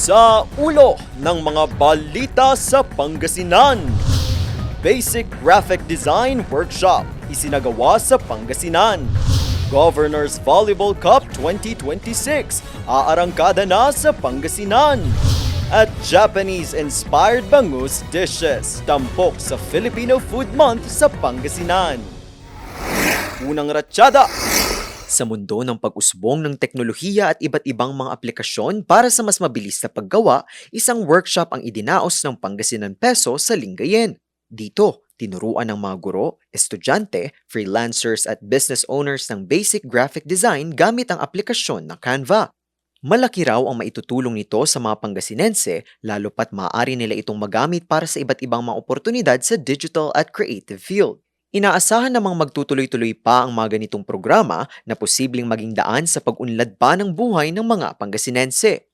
Sa ulo ng mga balita sa Pangasinan. Basic Graphic Design Workshop isinagawa sa Pangasinan. Governor's Volleyball Cup 2026 aarangkada na sa Pangasinan. At Japanese-inspired bangus dishes tampok sa Filipino Food Month sa Pangasinan. Unang ratsyada. Sa mundo ng pag-usbong ng teknolohiya at iba't ibang mga aplikasyon para sa mas mabilis na paggawa, isang workshop ang idinaos ng Pangasinan Peso sa Lingayen. Dito, tinuruan ng mga guro, estudyante, freelancers at business owners ng basic graphic design gamit ang aplikasyon ng Canva. Malaki raw ang maitutulong nito sa mga Pangasinense, lalo pat maaari nila itong magamit para sa iba't ibang mga oportunidad sa digital at creative field. Inaasahan namang magtutuloy-tuloy pa ang mga ganitong programa na posibleng maging daan sa pag-unlad pa ng buhay ng mga Pangasinense.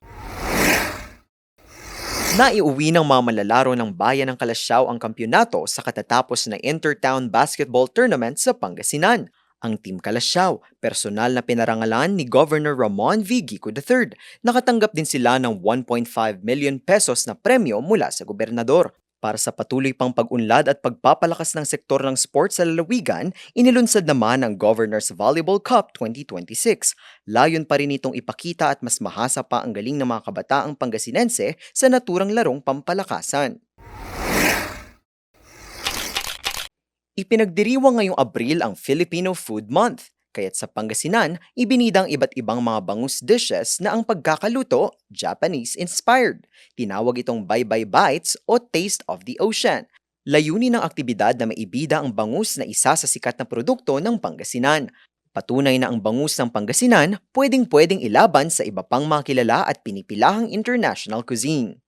Naiuwi ng mga malalaro ng bayan ng Kalasyaw ang kampyonato sa katatapos na Intertown Basketball Tournament sa Pangasinan. Ang Team Kalasyaw, personal na pinarangalan ni Governor Ramon V. Gico III. Nakatanggap din sila ng 1.5 million pesos na premyo mula sa gobernador. Para sa patuloy pang pag-unlad at pagpapalakas ng sektor ng sports sa lalawigan, inilunsad naman ang Governor's Volleyball Cup 2026. Layon pa rin itong ipakita at mas mahasa pa ang galing ng mga kabataang Pangasinense sa naturang larong pampalakasan. Ipinagdiriwang ngayong Abril ang Filipino Food Month. Kaya't sa Pangasinan, ibinidang iba't ibang mga bangus dishes na ang pagkakaluto, Japanese-inspired. Tinawag itong Bye Bye Bites o Taste of the Ocean. Layunin ng aktibidad na maibida ang bangus na isa sa sikat na produkto ng Pangasinan. Patunay na ang bangus ng Pangasinan pwedeng-pwedeng ilaban sa iba pang mga kilala at pinipilahang international cuisine.